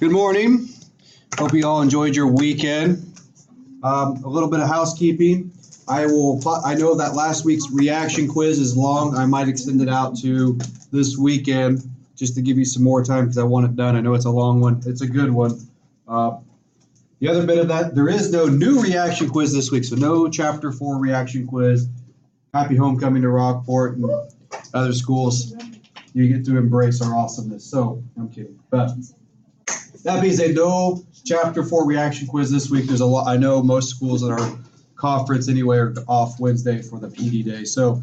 Good morning. Hope you all enjoyed your weekend. A little bit of housekeeping. I know that last week's reaction quiz is long. I might extend it out to this weekend just to give you some more time because I want it done. I know it's a long one. It's a good one. The other bit of that, there is no new reaction quiz this week, so no Chapter 4 reaction quiz. Happy homecoming to Rockport and other schools. You get to embrace our awesomeness. So, I'm kidding. But that being said, no Chapter 4 reaction quiz this week. There's a lot. I know most schools in our conference anyway are off Wednesday for the PD day. So,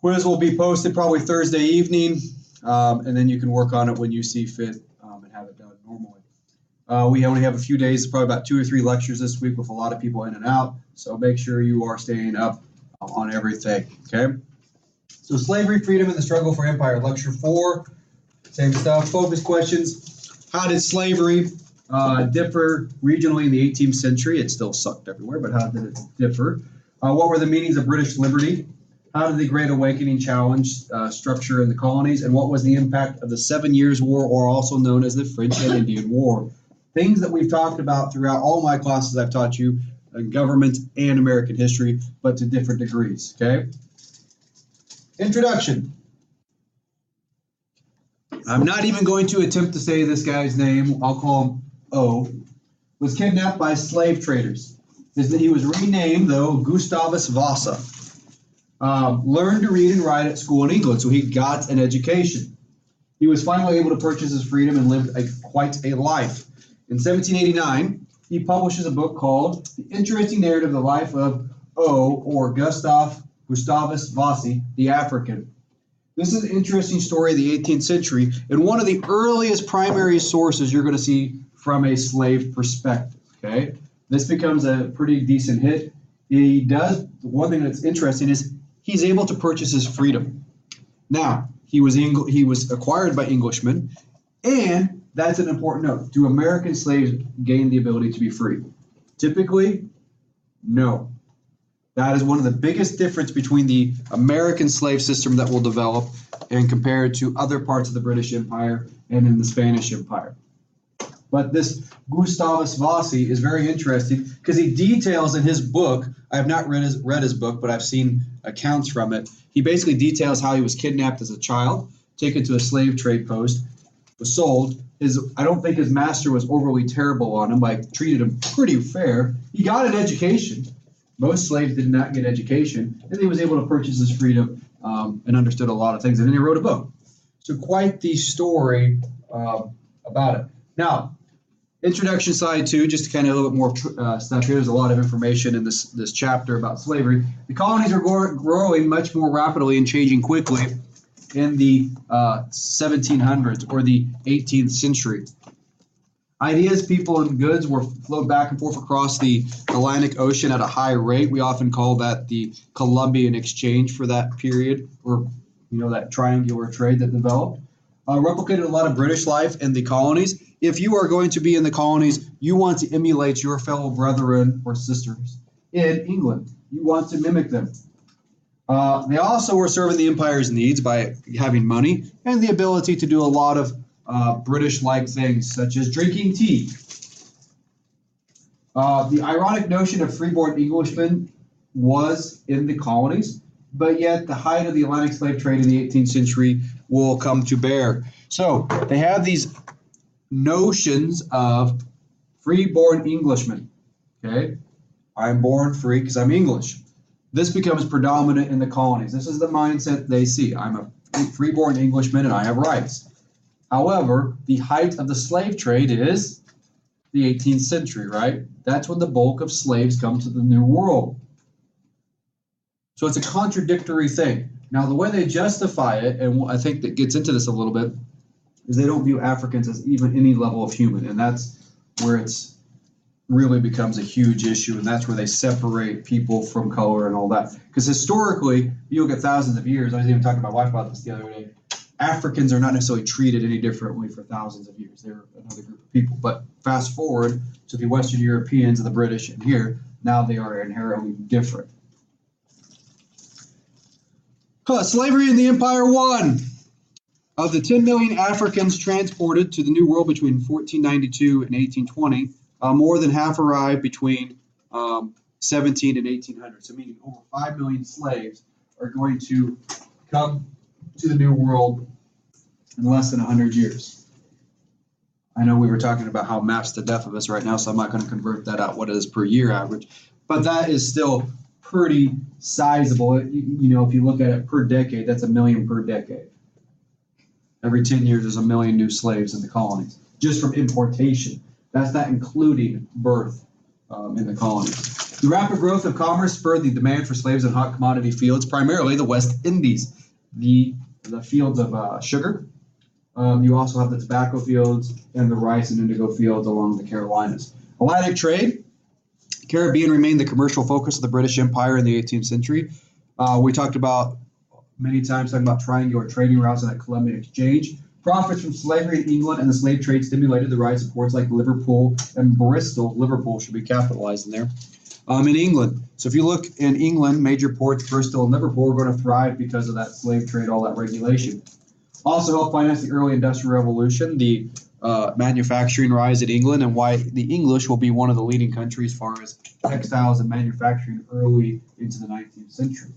quiz will be posted probably Thursday evening, and then you can work on it when you see fit and have it done normally. We only have a few days, probably about 2 or 3 lectures this week with a lot of people in and out. So make sure you are staying up on everything, okay? So slavery, freedom, and the struggle for empire. Lecture 4, same stuff. Focus questions. How did slavery differ regionally in the 18th century? It still sucked everywhere, but how did it differ? What were the meanings of British liberty? How did the Great Awakening challenge structure in the colonies? And what was the impact of the 7 Years' War, or also known as the French and Indian War? Things that we've talked about throughout all my classes I've taught you in government and American history, but to different degrees, okay? Introduction. I'm not even going to attempt to say this guy's name. I'll call him O. Was kidnapped by slave traders. He was renamed, though, Gustavus Vasa. Learned to read and write at school in England, so he got an education. He was finally able to purchase his freedom and lived quite a life. In 1789, he publishes a book called The Interesting Narrative of the Life of O, or Gustavus Vasa, the African. This is an interesting story of the 18th century, and one of the earliest primary sources you're going to see from a slave perspective, okay? This becomes a pretty decent hit. He does, one thing that's interesting is he's able to purchase his freedom. Now, he was acquired by Englishmen, and that's an important note. Do American slaves gain the ability to be free? Typically, no. That is one of the biggest difference between the American slave system that will develop and compared to other parts of the British Empire and in the Spanish Empire. But this Gustavus Vasa is very interesting because he details in his book, I have not read his book, but I've seen accounts from it. He basically details how he was kidnapped as a child, taken to a slave trade post, was sold. I don't think his master was overly terrible on him, like treated him pretty fair. He got an education. Most slaves did not get education, and he was able to purchase his freedom and understood a lot of things. And then he wrote a book. So quite the story about it. Now, introduction side too, just to kind of a little bit more stuff here. There's a lot of information in this chapter about slavery. The colonies are growing much more rapidly and changing quickly in the 1700s or the 18th century. Ideas, people, and goods were flowed back and forth across the Atlantic Ocean at a high rate. We often call that the Columbian Exchange for that period, or that triangular trade that developed. Replicated a lot of British life in the colonies. If you are going to be in the colonies, you want to emulate your fellow brethren or sisters in England. You want to mimic them. They also were serving the empire's needs by having money and the ability to do a lot of British-like things, such as drinking tea. The ironic notion of freeborn Englishmen was in the colonies, but yet the height of the Atlantic slave trade in the 18th century will come to bear. So they have these notions of freeborn Englishmen. Okay, I'm born free because I'm English. This becomes predominant in the colonies. This is the mindset they see. I'm a freeborn Englishman and I have rights. However, the height of the slave trade is the 18th century, right? That's when the bulk of slaves come to the New World. So it's a contradictory thing. Now, the way they justify it, and I think that gets into this a little bit, is they don't view Africans as even any level of human, and that's where it's really becomes a huge issue, and that's where they separate people from color and all that. Because historically, you look at thousands of years, I was even talking to my wife about this the other day, Africans are not necessarily treated any differently for thousands of years. They're another group of people. But fast forward to the Western Europeans and the British and here, now they are inherently different. Slavery in the Empire 1. Of the 10 million Africans transported to the New World between 1492 and 1820, more than half arrived between 17 and 1800. So meaning over 5 million slaves are going to come to the New World in less than 100 years. I know we were talking about how map's the death of us right now, so I'm not going to convert that out what it is per year average, but that is still pretty sizable. You know, if you look at it per decade, that's 1 million per decade. Every 10 years, there's 1 million new slaves in the colonies, just from importation. That's not including birth in the colonies. The rapid growth of commerce spurred the demand for slaves in hot commodity fields, primarily the West Indies, the fields of sugar. You also have the tobacco fields and the rice and indigo fields along the Carolinas. Atlantic trade. Caribbean remained the commercial focus of the British Empire in the 18th century. We talked about many times talking about triangular trading routes and that Columbian exchange. Profits from slavery in England and the slave trade stimulated the rise of ports like Liverpool and Bristol. Liverpool should be capitalized in there. In England. So if you look in England, major ports, Bristol and Liverpool, are going to thrive because of that slave trade, all that regulation. Also helped finance the early Industrial Revolution, the manufacturing rise in England, and why the English will be one of the leading countries as far as textiles and manufacturing early into the 19th century.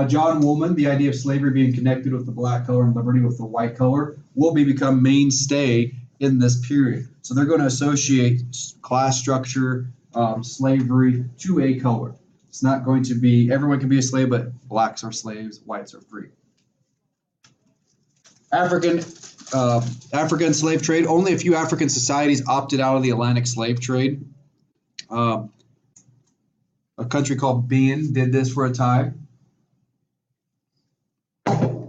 John Woolman, the idea of slavery being connected with the black color and liberty with the white color will become mainstay in this period. So they're going to associate class structure, slavery to a color. It's not going to be, everyone can be a slave, but blacks are slaves, whites are free. African slave trade. Only a few African societies opted out of the Atlantic slave trade. A country called Benin did this for a time.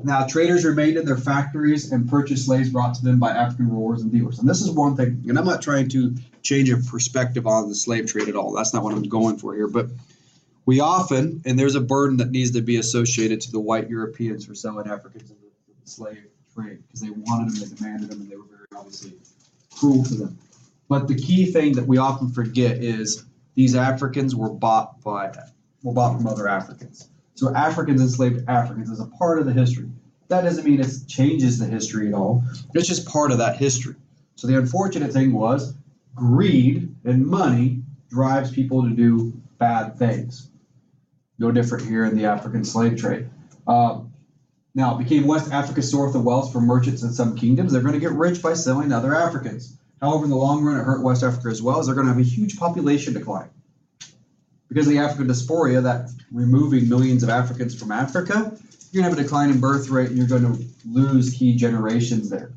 Now, traders remained in their factories and purchased slaves brought to them by African rulers and dealers. And this is one thing, and I'm not trying to change a perspective on the slave trade at all. That's not what I'm going for here. But we often, and there's a burden that needs to be associated to the white Europeans for selling Africans into the slave trade because they wanted them, they demanded them, and they were very obviously cruel to them. But the key thing that we often forget is these Africans were bought from other Africans. So Africans enslaved Africans as a part of the history. That doesn't mean it changes the history at all. It's just part of that history. So the unfortunate thing was greed and money drives people to do bad things. No different here in the African slave trade. Now, it became West Africa's source of wealth for merchants in some kingdoms. They're going to get rich by selling to other Africans. However, in the long run, it hurt West Africa as well, as they're going to have a huge population decline. Because of the African dysphoria, that removing millions of Africans from Africa, you're going to have a decline in birth rate and you're going to lose key generations there.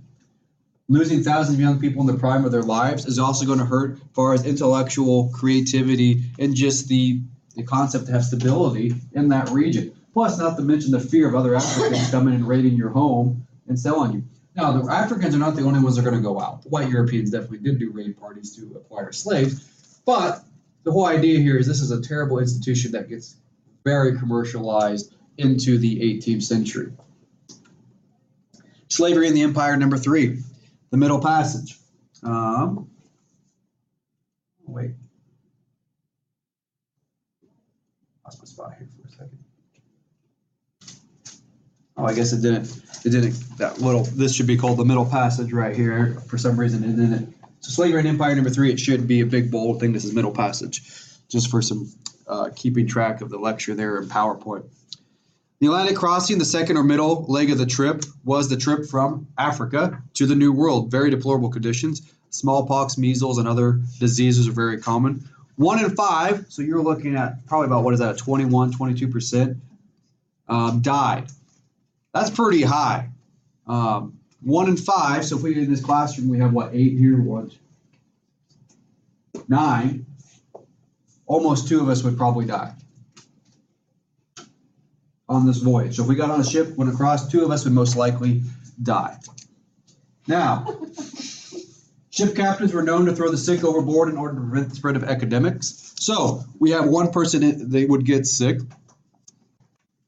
Losing thousands of young people in the prime of their lives is also going to hurt as far as intellectual creativity and just the concept to have stability in that region. Plus, not to mention the fear of other Africans coming and raiding your home and selling you. Now, the Africans are not the only ones that are going to go out. The white Europeans definitely did do raid parties to acquire slaves, but the whole idea here is this is a terrible institution that gets very commercialized into the 18th century. Slavery in the Empire, number 3, the Middle Passage. Wait. Lost my spot here for a second. Oh, I guess it didn't, this should be called the Middle Passage right here. For some reason, it didn't. So slavery and empire, number 3, it should be a big, bold thing. This is Middle Passage, just for some keeping track of the lecture there in PowerPoint. The Atlantic crossing, the second or middle leg of the trip, was the trip from Africa to the New World. Very deplorable conditions. Smallpox, measles, and other diseases are very common. 1 in 5, so you're looking at probably about, 22%, died. That's pretty high. 1 in 5, so if we in this classroom, we have 8 here, 9. Almost 2 of us would probably die on this voyage. So if we got on a ship, went across, 2 of us would most likely die. Now, ship captains were known to throw the sick overboard in order to prevent the spread of epidemics. So we have one person, they would get sick.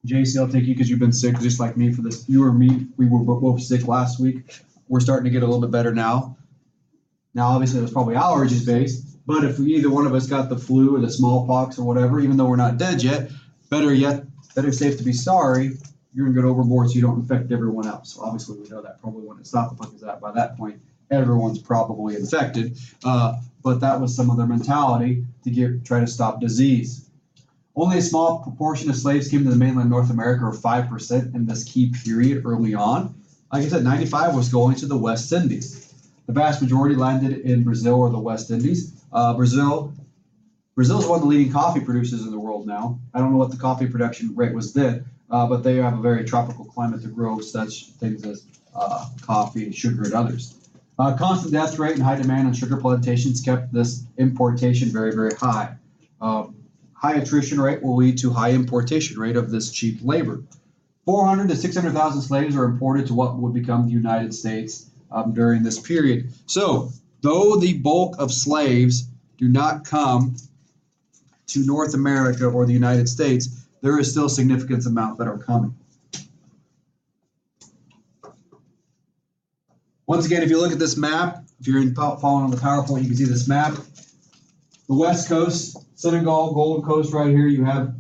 JC, I'll take you because you've been sick just like me for this. You or me, we were both sick last week. We're starting to get a little bit better now. Now, obviously, it was probably allergies based, but if either one of us got the flu or the smallpox or whatever, even though we're not dead yet, better safe to be sorry, you're going to get overboard so you don't infect everyone else. So obviously, we know that probably wouldn't stop because that by that point, everyone's probably infected. But that was some of their mentality to try to stop disease. Only a small proportion of slaves came to the mainland North America, or 5% in this key period early on. Like I said, 95 was going to the West Indies. The vast majority landed in Brazil or the West Indies. Brazil is one of the leading coffee producers in the world now. I don't know what the coffee production rate was then, but they have a very tropical climate to grow such things as coffee, sugar, and others. Constant death rate and high demand on sugar plantations kept this importation very, very high. High attrition rate will lead to high importation rate of this cheap labor. 400 to 600,000 slaves are imported to what would become the United States during this period. So, though the bulk of slaves do not come to North America or the United States, there is still a significant amount that are coming. Once again, if you look at this map, if you're following on the PowerPoint, you can see this map. The West Coast, Senegal, Gold Coast right here, you have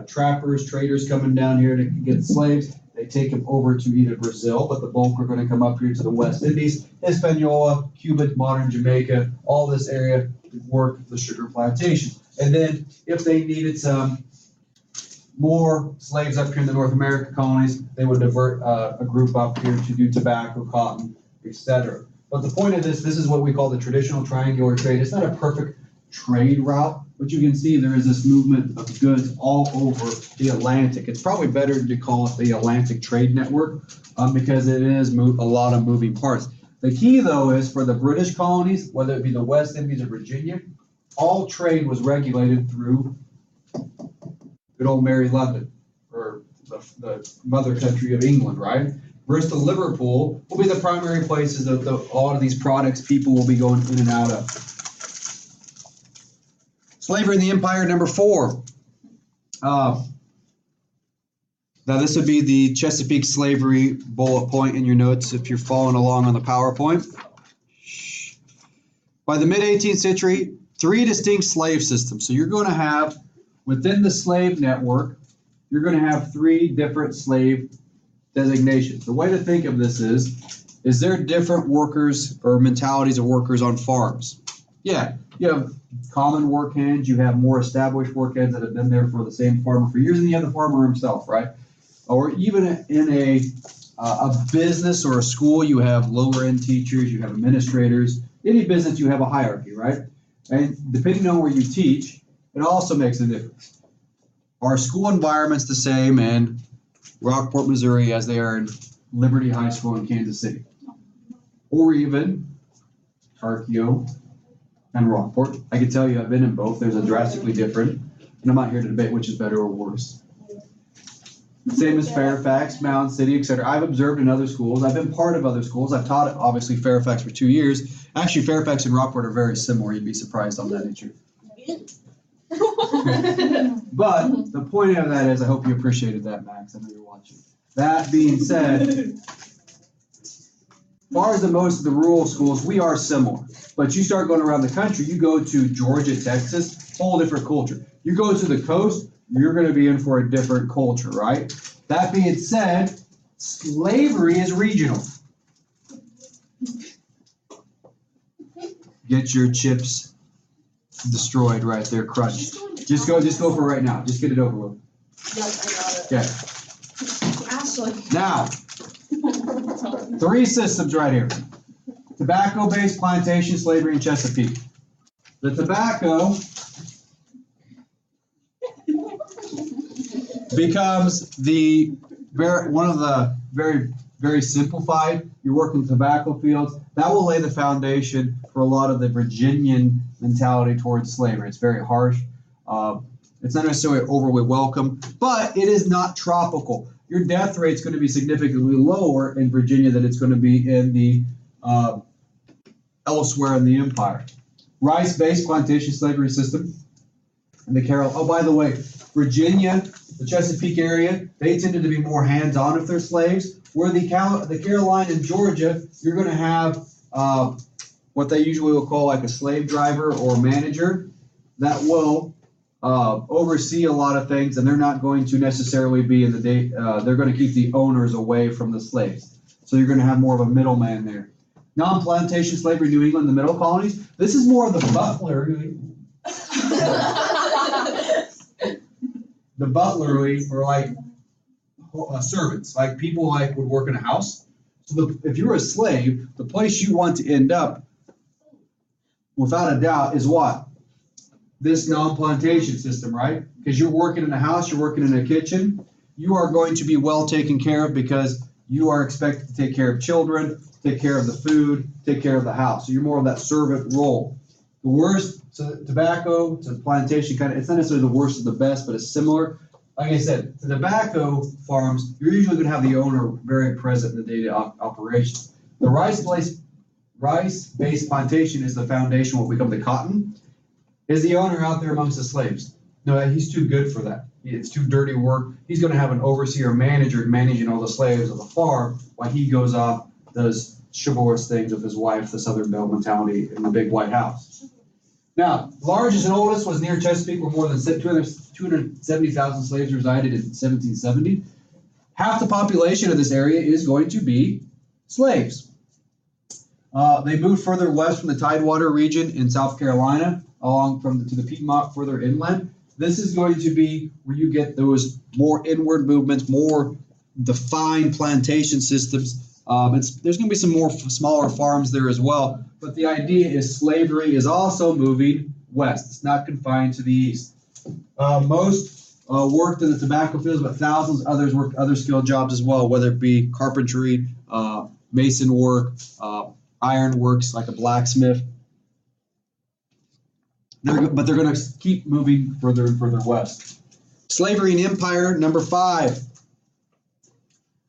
trappers, traders coming down here to get slaves. They take them over to either Brazil, but the bulk are going to come up here to the West Indies, Hispaniola, Cuba, modern Jamaica, all this area to work the sugar plantation. And then if they needed some more slaves up here in the North America colonies, they would divert a group up here to do tobacco, cotton, etc. But the point of this is what we call the traditional triangular trade. It's not a perfect trade route, but you can see there is this movement of goods all over the Atlantic. It's probably better to call it the Atlantic Trade Network because it is a lot of moving parts. The key, though, is for the British colonies, whether it be the West Indies or Virginia, all trade was regulated through good old Mary London, or the mother country of England, right? Bristol, Liverpool will be the primary places that a lot of these products people will be going in and out of. Slavery in the Empire, number 4. Now this would be the Chesapeake Slavery bullet point in your notes if you're following along on the PowerPoint. By the mid-18th century, 3 distinct slave systems. So you're going to have, within the slave network, you're going to have 3 different slave designations. The way to think of this is there different workers or mentalities of workers on farms? Yeah, you have common work hands, you have more established work hands that have been there for the same farmer for years, and you have the farmer himself, right? Or even in a business or a school, you have lower end teachers, you have administrators. Any business, you have a hierarchy, right? And depending on where you teach, it also makes a difference. Are school environments the same in Rockport, Missouri, as they are in Liberty High School in Kansas City? Or even Archeo and Rockport? I can tell you I've been in both. There's a drastically different, and I'm not here to debate which is better or worse. Same as Fairfax, Mound City, etc. I've observed in other schools. I've been part of other schools. I've taught, obviously, Fairfax for 2 years. Actually, Fairfax and Rockport are very similar. You'd be surprised on that, ain't you? But the point of that is, I hope you appreciated that, Max. I know you're watching. That being said, as far as most of the rural schools, we are similar. But you start going around the country, you go to Georgia, Texas, whole different culture. You go to the coast, you're going to be in for a different culture, right? That being said, slavery is regional. Get your chips destroyed right there, crushed. Just go for it right now. Just get it over with. Yep, I got it. Okay. Ashley. Now, 3 systems right here. Tobacco-based plantation slavery in Chesapeake. The tobacco becomes one of the very simplified. You're working tobacco fields. That will lay the foundation for a lot of the Virginian mentality towards slavery. It's very harsh. It's not necessarily overly welcome, but it is not tropical. Your death rate is going to be significantly lower in Virginia than it's going to be in the elsewhere in the empire. Rice-based plantation slavery system. And oh, by the way, Virginia, the Chesapeake area, they tended to be more hands-on with their slaves. Where the Carolina and Georgia, you're going to have what they usually will call like a slave driver or manager that will oversee a lot of things, and they're not going to necessarily be in the day. They're going to keep the owners away from the slaves. So you're going to have more of a middleman there. Non-plantation slavery, New England, the middle colonies. This is more of the butlery. The butlery, or like servants, like people like would work in a house. So if you're a slave, the place you want to end up, without a doubt, is what? This non-plantation system, right? Because you're working in a house, you're working in a kitchen, you are going to be well taken care of because you are expected to take care of children, take care of the food, take care of the house. So you're more of that servant role. The worst, so tobacco to plantation, kind of, it's not necessarily the worst of the best, but it's similar. Like I said, the tobacco farms, you're usually going to have the owner very present in the day-to-day operations. The rice-based plantation is the foundation, what become the cotton. Is the owner out there amongst the slaves? No, he's too good for that. It's too dirty work. He's going to have an overseer manager managing all the slaves of the farm while he goes off, does chivalrous things with his wife, the Southern Belle mentality in the big white house. Now, largest and oldest was near Chesapeake, where more than 270,000 slaves resided in 1770. Half the population of this area is going to be slaves. They moved further west from the Tidewater region in South Carolina, along to the Piedmont, further inland. This is going to be where you get those more inward movements, more defined plantation systems. There's going to be some more smaller farms there as well. But the idea is slavery is also moving west. It's not confined to the east. Most worked in the tobacco fields, but thousands others worked other skilled jobs as well, whether it be carpentry, mason work, iron works like a blacksmith. But they're going to keep moving further and further west. Slavery and empire, number 5.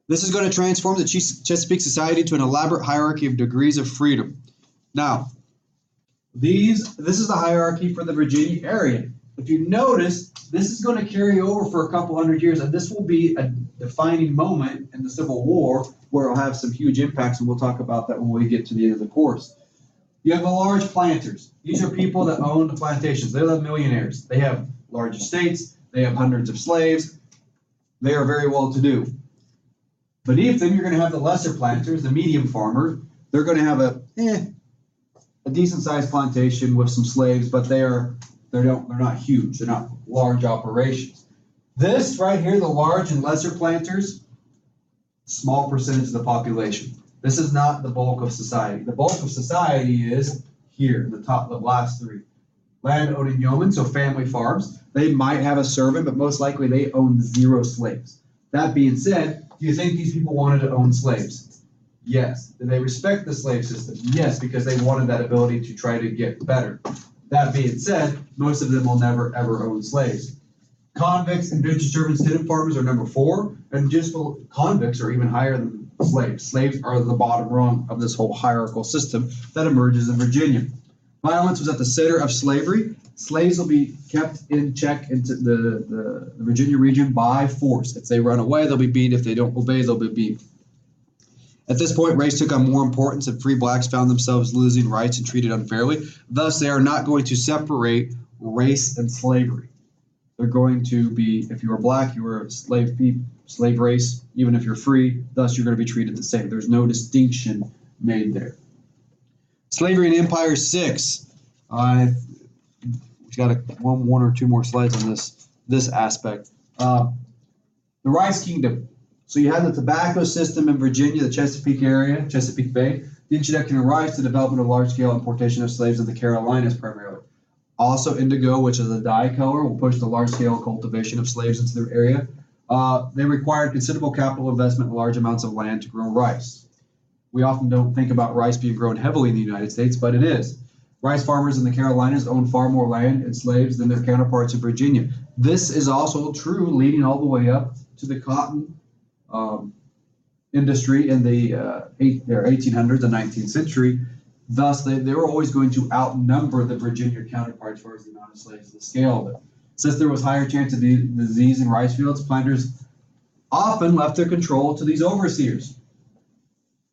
This is going to transform the Chesapeake society to an elaborate hierarchy of degrees of freedom. Now, this is the hierarchy for the Virginia area. If you notice, this is going to carry over for a couple hundred years, and this will be a defining moment in the Civil War where it'll have some huge impacts, and we'll talk about that when we get to the end of the course. You have the large planters. These are people that own the plantations. They're the millionaires. They have large estates. They have hundreds of slaves. They are very well to do. Beneath them, you're going to have the lesser planters, the medium farmer. They're going to have a decent sized plantation with some slaves, but they're not huge. They're not large operations. This right here, the large and lesser planters, small percentage of the population. This is not the bulk of society. The bulk of society is here, the last 3. Land-owning yeomen, so family farms. They might have a servant, but most likely they own 0 slaves. That being said, do you think these people wanted to own slaves? Yes. Did they respect the slave system? Yes, because they wanted that ability to try to get better. That being said, most of them will never, ever own slaves. Convicts, indentured servants, tenant farmers are number 4, and just convicts are even higher than slaves. Slaves are the bottom rung of this whole hierarchical system that emerges in Virginia. Violence was at the center of slavery. Slaves will be kept in check into the Virginia region by force. If they run away, they'll be beat. If they don't obey, they'll be beat. At this point, race took on more importance, and free blacks found themselves losing rights and treated unfairly. Thus, they are not going to separate race and slavery. They're going to be, if you are black, you are a slave race, even if you're free, thus you're going to be treated the same. There's no distinction made there. Slavery and Empire 6. We've got one or two more slides on this aspect. The Rice Kingdom. So you had the tobacco system in Virginia, the Chesapeake area, Chesapeake Bay, the introduction of rice, the development of large-scale importation of slaves in the Carolinas primarily. Also indigo, which is a dye color, will push the large-scale cultivation of slaves into their area. They required considerable capital investment and large amounts of land to grow rice. We often don't think about rice being grown heavily in the United States, but it is. Rice farmers in the Carolinas own far more land and slaves than their counterparts in Virginia. This is also true leading all the way up to the cotton industry in the 1800s and 19th century. Thus, they were always going to outnumber the Virginia counterparts as far as the amount of slaves, the scale of it. Since there was higher chance of disease in rice fields, planters often left their control to these overseers.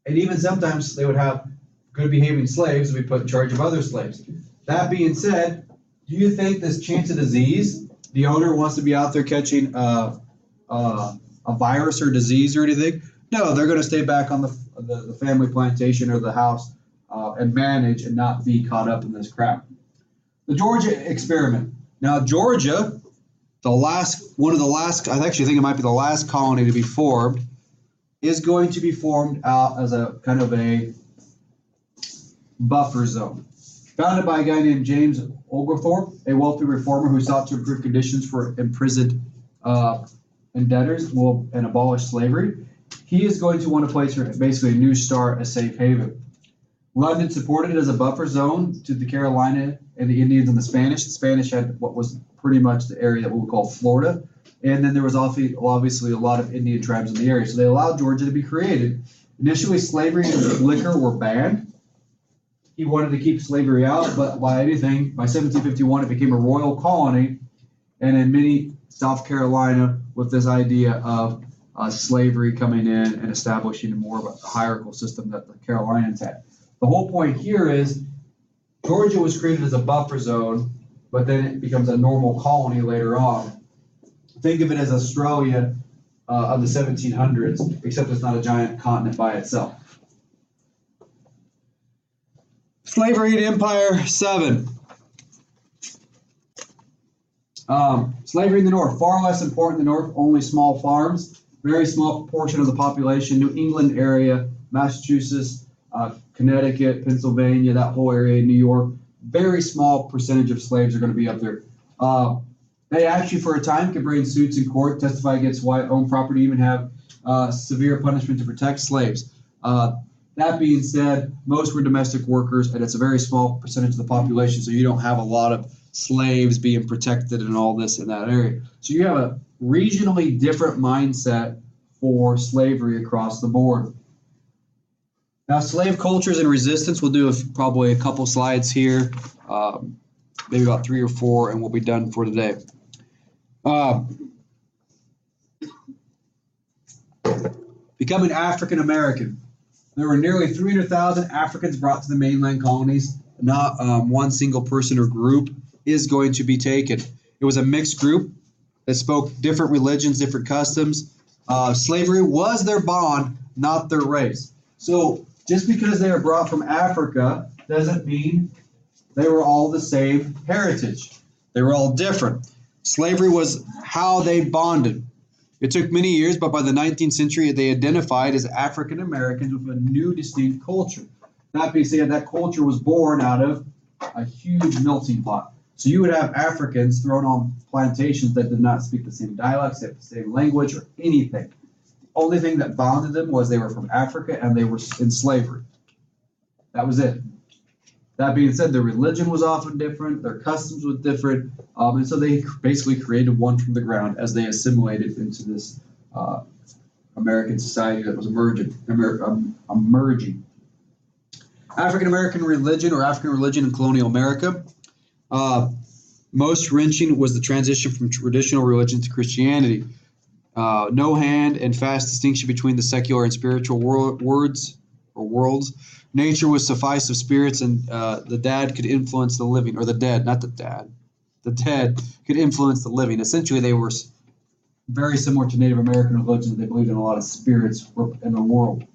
And even sometimes they would have good behaving slaves to be put in charge of other slaves. That being said, do you think this chance of disease the owner wants to be out there catching a virus or disease or anything. No, they're going to stay back on the family plantation or the house and manage and not be caught up in this crap. The Georgia experiment. Now, Georgia, one of the last, I actually think it might be the last colony to be formed, is going to be formed out as a kind of a buffer zone. Founded by a guy named James Oglethorpe, a wealthy reformer who sought to improve conditions for imprisoned and debtors and abolish slavery. He is going to want a place for basically a new start, a safe haven. London supported it as a buffer zone to the Carolina and the Indians and the Spanish. The Spanish had what was pretty much the area that we would call Florida. And then there was obviously a lot of Indian tribes in the area. So they allowed Georgia to be created. Initially, slavery and liquor were banned. He wanted to keep slavery out, but by 1751, it became a royal colony. And in many South Carolina, with this idea of slavery coming in and establishing more of a hierarchical system that the Carolinians had. The whole point here is Georgia was created as a buffer zone, but then it becomes a normal colony later on. Think of it as Australia of the 1700s, except it's not a giant continent by itself. Slavery and Empire 7. Slavery in the North, far less important in the North, only small farms, very small proportion of the population, New England area, Massachusetts, Connecticut, Pennsylvania, that whole area, New York, very small percentage of slaves are going to be up there. They actually, for a time, could bring suits in court, testify against white-owned property, even have severe punishment to protect slaves. That being said, most were domestic workers, and it's a very small percentage of the population, so you don't have a lot of slaves being protected and all this in that area. So you have a regionally different mindset for slavery across the board. Now, slave cultures and resistance, we'll do probably a couple slides here, maybe about 3 or 4, and we'll be done for today. Becoming African American. There were nearly 300,000 Africans brought to the mainland colonies. Not one single person or group is going to be taken. It was a mixed group that spoke different religions, different customs. Slavery was their bond, not their race. So just because they are brought from Africa doesn't mean they were all the same heritage. They were all different. Slavery was how they bonded. It took many years, but by the 19th century, they identified as African Americans with a new distinct culture. That being said, that culture was born out of a huge melting pot. So you would have Africans thrown on plantations that did not speak the same dialects, the same language, or anything. The only thing that bonded them was they were from Africa and they were in slavery. That was it. That being said, their religion was often different, their customs were different, and so they basically created one from the ground as they assimilated into this American society that was emerging. African American religion or African religion in colonial America. Most wrenching was the transition from traditional religion to Christianity. No hand and fast distinction between the secular and spiritual worlds. Nature was suffice of spirits, and the dead could influence the living, or the dead, not the dad. The dead could influence the living. Essentially, they were very similar to Native American religions. They believed in a lot of spirits in the world.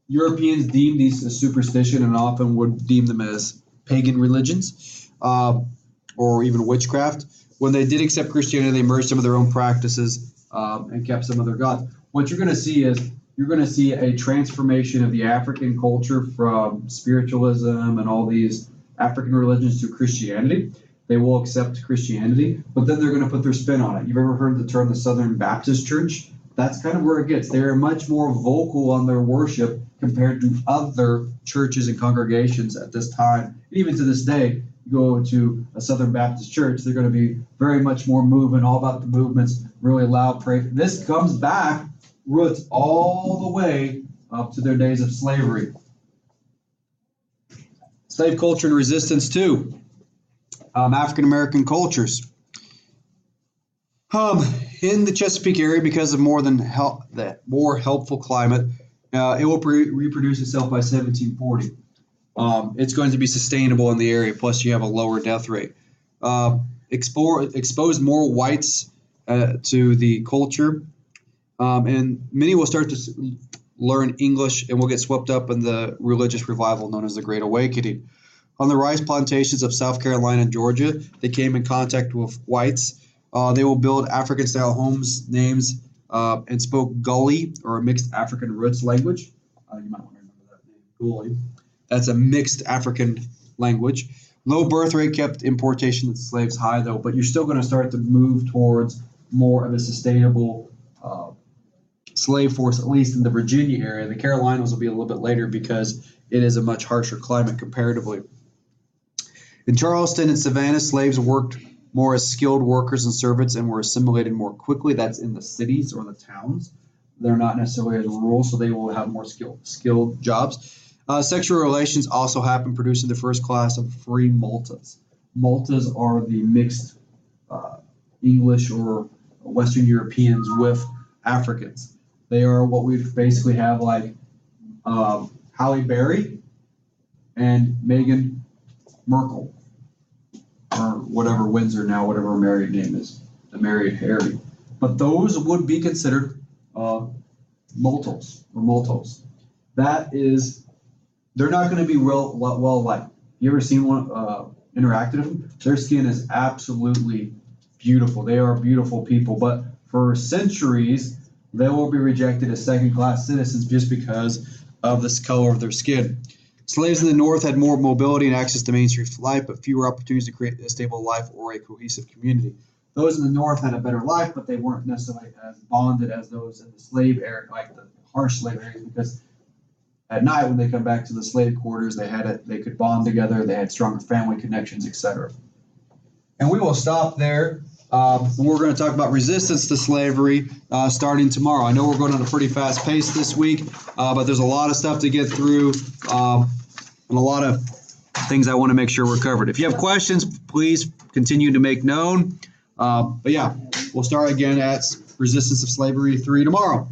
Europeans deemed these as superstition and often would deem them as pagan religions or even witchcraft. When they did accept Christianity, they merged some of their own practices and kept some of their gods. What you're going to see is you're going to see a transformation of the African culture from spiritualism and all these African religions to Christianity. They will accept Christianity, but then they're going to put their spin on it. You've ever heard the term the Southern Baptist Church? That's kind of where it gets. They're much more vocal on their worship compared to other churches and congregations at this time. Even to this day, you go to a Southern Baptist church, they're going to be very much more moving, all about the movements, really loud praise. This comes back, roots all the way up to their days of slavery. Slave culture and resistance too. African American cultures. In the Chesapeake area, because of the more helpful climate, it will reproduce itself by 1740. It's going to be sustainable in the area, plus you have a lower death rate. expose more whites to the culture, and many will start to learn English and will get swept up in the religious revival known as the Great Awakening. On the rice plantations of South Carolina and Georgia, they came in contact with whites. They will build African-style homes, names, and spoke Gully, or a mixed African roots language. You might want to remember that name, Gully. That's a mixed African language. Low birth rate kept importation of slaves high, though, but you're still going to start to move towards more of a sustainable slave force, at least in the Virginia area. The Carolinas will be a little bit later because it is a much harsher climate comparatively. In Charleston and Savannah, slaves worked more as skilled workers and servants and were assimilated more quickly. That's in the cities or the towns. They're not necessarily as rural, so they will have more skilled jobs. Sexual relations also happen, producing the first class of free Maltas. Maltas are the mixed English or Western Europeans with Africans. They are what we basically have like Halle Berry and Meghan Markle, or whatever Windsor now, whatever her married name is, the married Harry. But those would be considered Maltos or Maltos. That is, they're not going to be well liked. You ever seen one interacted with them? Their skin is absolutely beautiful. They are beautiful people, but for centuries, they will be rejected as second-class citizens just because of this color of their skin. Slaves in the North had more mobility and access to Main Street life, but fewer opportunities to create a stable life or a cohesive community. Those in the North had a better life, but they weren't necessarily as bonded as those in the slave area, like the harsh slave areas, because at night when they come back to the slave quarters, they could bond together, they had stronger family connections, etc. And we will stop there. We're going to talk about resistance to slavery starting tomorrow. I know we're going at a pretty fast pace this week, but there's a lot of stuff to get through and a lot of things I want to make sure we're covered. If you have questions, please continue to make known. But yeah, we'll start again at Resistance of Slavery 3 tomorrow.